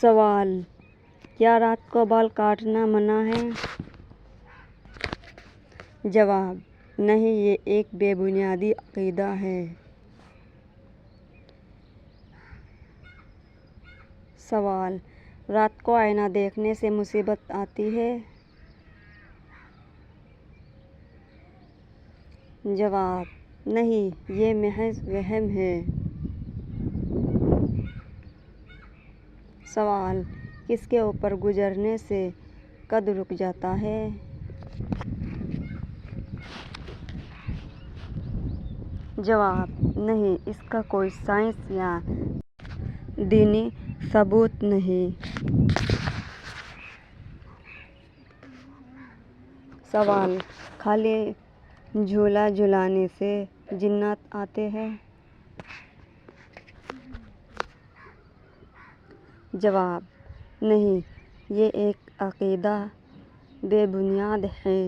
سوال: کیا رات کو بال کاٹنا منع ہے؟ جواب: نہیں، یہ ایک بے بنیادی عقیدہ ہے۔ سوال: رات کو آئینہ دیکھنے سے مصیبت آتی ہے؟ جواب: نہیں، یہ محض وہم ہے۔ سوال: کس کے اوپر گزرنے سے قد رک جاتا ہے؟ جواب: نہیں، اس کا کوئی سائنس یا دینی ثبوت نہیں۔ سوال: خالی جھولا جھلانے سے جنات آتے ہیں؟ جواب: نہیں، یہ ایک عقیدہ بے بنیاد ہے۔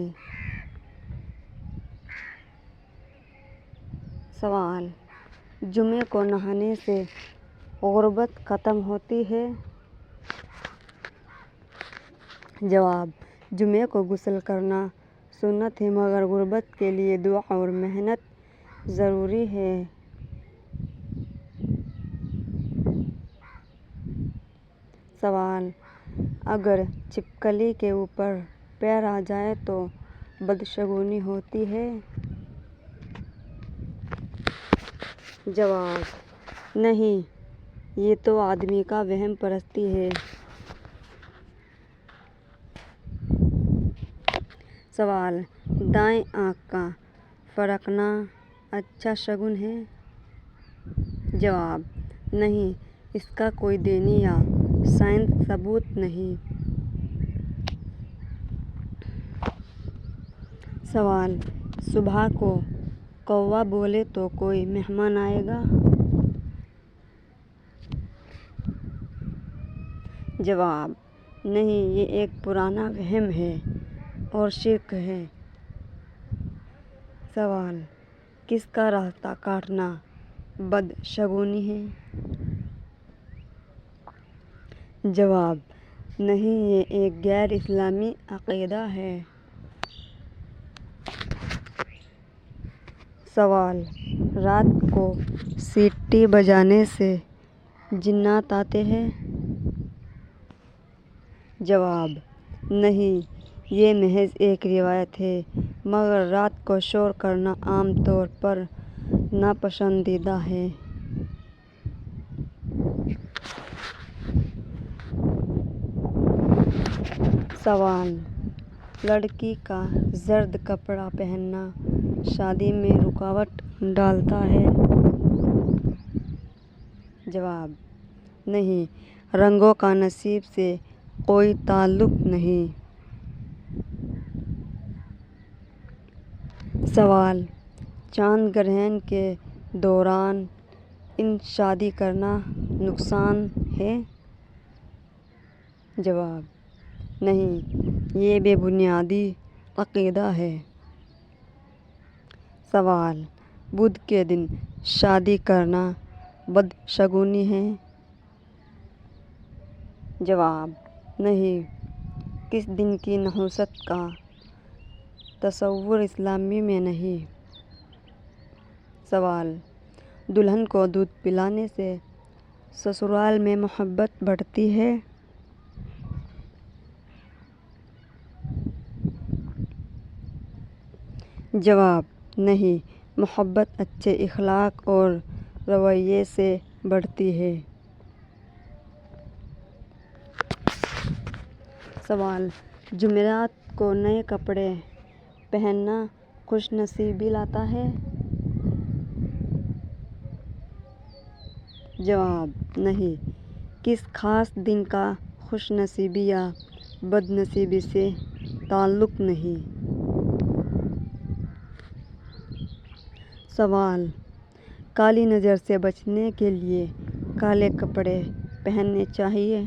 سوال: جمعے کو نہانے سے غربت ختم ہوتی ہے؟ جواب: جمعے کو غسل کرنا سنت ہے، مگر غربت کے لیے دعا اور محنت ضروری ہے۔ سوال: اگر چھپکلی کے اوپر پیر آ جائے تو بدشگونی ہوتی ہے؟ جواب: نہیں، یہ تو آدمی کا وہم پرستی ہے۔ سوال: دائیں آنکھ کا پھرکنا اچھا شگون ہے؟ جواب: نہیں، اس کا کوئی دینی یا سائنسی ثبوت نہیں۔ سوال: صبح کو کوّا بولے تو کوئی مہمان آئے گا؟ جواب: نہیں، یہ ایک پرانا وہم ہے اور شرک ہے۔ سوال: کس کا راستہ کاٹنا بدشگونی ہے؟ جواب: نہیں، یہ ایک غیر اسلامی عقیدہ ہے۔ سوال: رات کو سیٹی بجانے سے جنات آتے ہیں؟ جواب: نہیں، یہ محض ایک روایت ہے، مگر رات کو شور کرنا عام طور پر ناپسندیدہ ہے۔ سوال: لڑکی کا زرد کپڑا پہننا شادی میں رکاوٹ ڈالتا ہے؟ جواب: نہیں، رنگوں کا نصیب سے کوئی تعلق نہیں۔ سوال: چاند گرہن کے دوران شادی کرنا نقصان ہے؟ جواب: نہیں، یہ بے بنیادی عقیدہ ہے۔ سوال: بدھ کے دن شادی کرنا بدشگونی ہے؟ جواب: نہیں، کسی دن کی نحوست کا تصور اسلام میں نہیں۔ سوال: دلہن کو دودھ پلانے سے سسرال میں محبت بڑھتی ہے؟ جواب: نہیں، محبت اچھے اخلاق اور رویے سے بڑھتی ہے۔ سوال: جمعرات کو نئے کپڑے پہننا خوش نصیبی لاتا ہے؟ جواب: نہیں، کسی خاص دن کا خوش نصیبی یا بد نصیبی سے تعلق نہیں۔ سوال: کالی نظر سے بچنے کے لیے کالے کپڑے پہننے چاہیے؟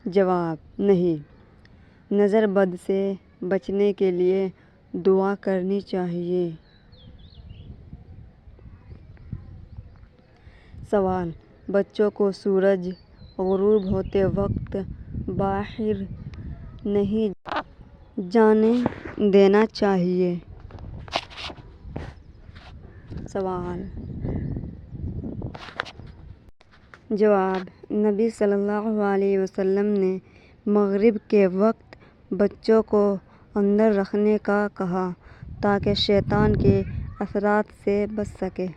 جواب: نہیں، نظر بد سے بچنے کے لیے دعا کرنی چاہیے۔ سوال: بچوں کو سورج غروب ہوتے وقت باہر نہیں جانے دینا چاہیے۔ سوال، جواب: نبی صلی اللہ علیہ وسلم نے مغرب کے وقت بچوں کو اندر رکھنے کا کہا تاکہ شیطان کے اثرات سے بچ سکیں۔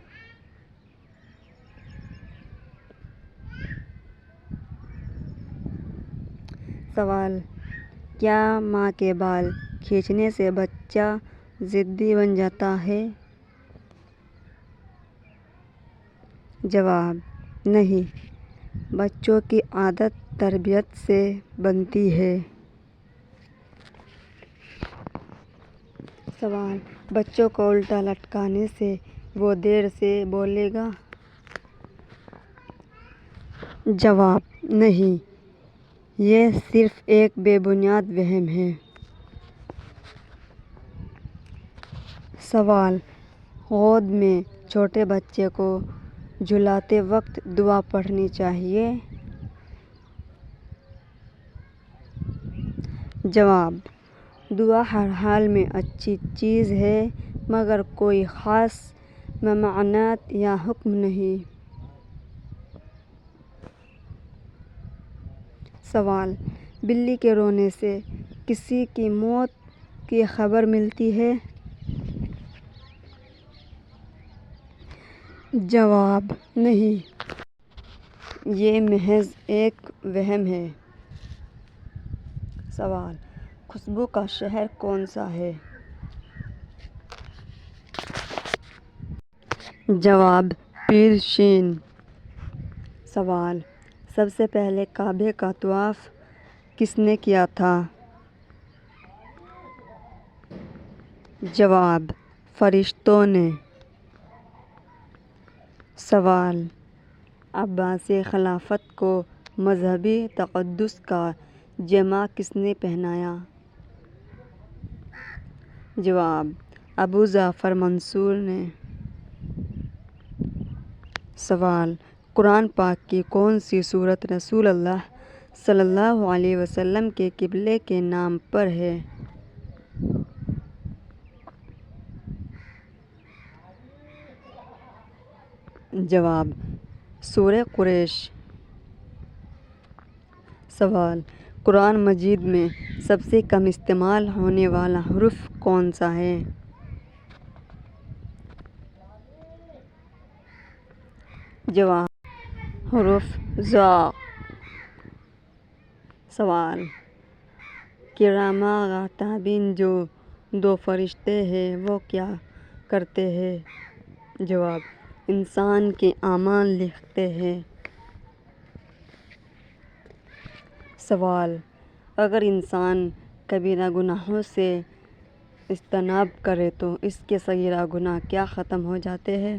سوال، کیا ماں کے بال کھینچنے سے بچہ ضدی بن جاتا ہے؟ جواب: نہیں، بچوں کی عادت تربیت سے بنتی ہے۔ سوال، بچوں کو الٹا لٹکانے سے وہ دیر سے بولے گا؟ جواب: نہیں، یہ صرف ایک بے بنیاد وہم ہے۔ سوال، گود میں چھوٹے بچے کو جھلاتے وقت دعا پڑھنی چاہیے؟ جواب: دعا ہر حال میں اچھی چیز ہے مگر کوئی خاص ممانعت یا حکم نہیں۔ سوال، بلی کے رونے سے کسی کی موت کی خبر ملتی ہے؟ جواب: نہیں، یہ محض ایک وہم ہے۔ سوال، خوشبو کا شہر کون سا ہے؟ جواب: پیرشین۔ سوال، سب سے پہلے کعبے کا طواف کس نے کیا تھا؟ جواب: فرشتوں نے۔ سوال، عباسی خلافت کو مذہبی تقدس کا جامہ کس نے پہنایا؟ جواب: ابو جعفر منصور نے۔ سوال، قرآن پاک کی کون سی سورت رسول اللہ صلی اللہ علیہ وسلم کے قبلے کے نام پر ہے؟ جواب: سورہ قریش۔ سوال، قرآن مجید میں سب سے کم استعمال ہونے والا حرف کون سا ہے؟ جواب: حرف ذا۔ سوال، کرامہ کاتبین جو دو فرشتے ہیں وہ کیا کرتے ہیں؟ جواب: انسان کے اعمال لکھتے ہیں۔ سوال، اگر انسان کبیرہ گناہوں سے اجتناب کرے تو اس کے صغیرہ گناہ کیا ختم ہو جاتے ہیں؟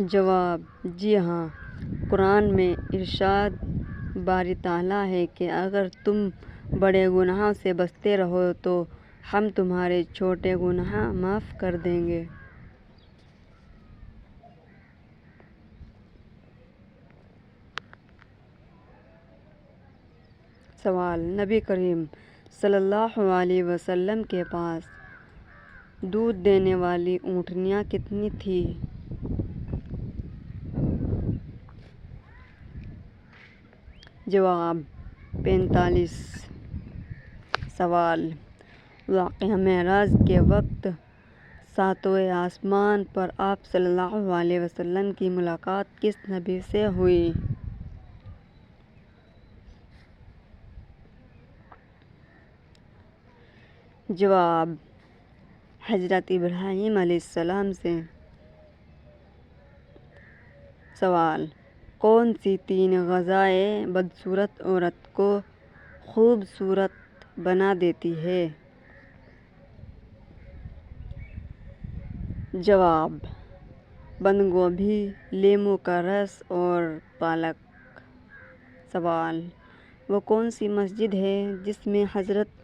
جواب: جی ہاں، قرآن میں ارشاد باری تعالیٰ ہے کہ اگر تم بڑے گناہوں سے بچتے رہو تو ہم تمہارے چھوٹے گناہ معاف کر دیں گے۔ سوال، نبی کریم صلی اللہ علیہ وسلم کے پاس دودھ دینے والی اونٹنیاں کتنی تھیں؟ جواب: 45۔ سوال، واقعہ معراج کے وقت ساتویں آسمان پر آپ صلی اللہ علیہ وسلم کی ملاقات کس نبی سے ہوئی؟ جواب: حضرت ابراہیم علیہ السلام سے۔ سوال، کون سی تین غذائیں بدصورت عورت کو خوبصورت بنا دیتی ہیں؟ جواب: بند گوبھی، لیموں کا رس اور پالک۔ سوال، وہ کون سی مسجد ہے جس میں حضرت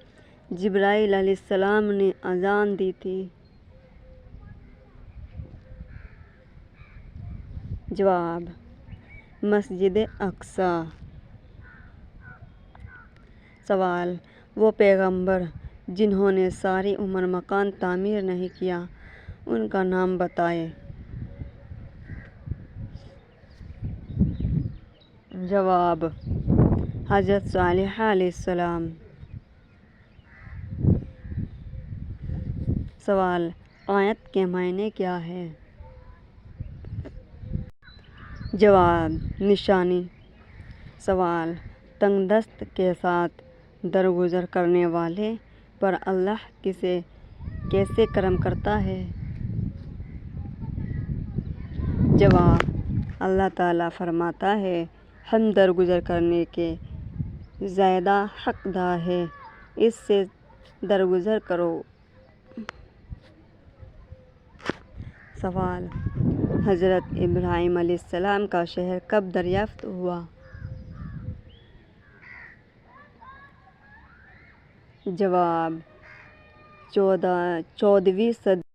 جبرائیل علیہ السلام نے اذان دی تھی؟ جواب: مسجد اقصی۔ سوال: وہ پیغمبر جنہوں نے ساری عمر مکان تعمیر نہیں کیا، ان کا نام بتائیں۔ جواب: حضرت صالح علیہ السلام۔ سوال: آیت کے معنی کیا ہے؟ جواب: نشانی۔ سوال: تنگ دست کے ساتھ درگزر کرنے والے پر اللہ کیسے کرم کرتا ہے؟ جواب: اللہ تعالیٰ فرماتا ہے، ہم درگزر کرنے کے زیادہ حقدار ہیں، اس سے درگزر کرو۔ سوال: حضرت ابراہیم علیہ السلام کا شہر کب دریافت ہوا؟ جواب: 14ویں صدی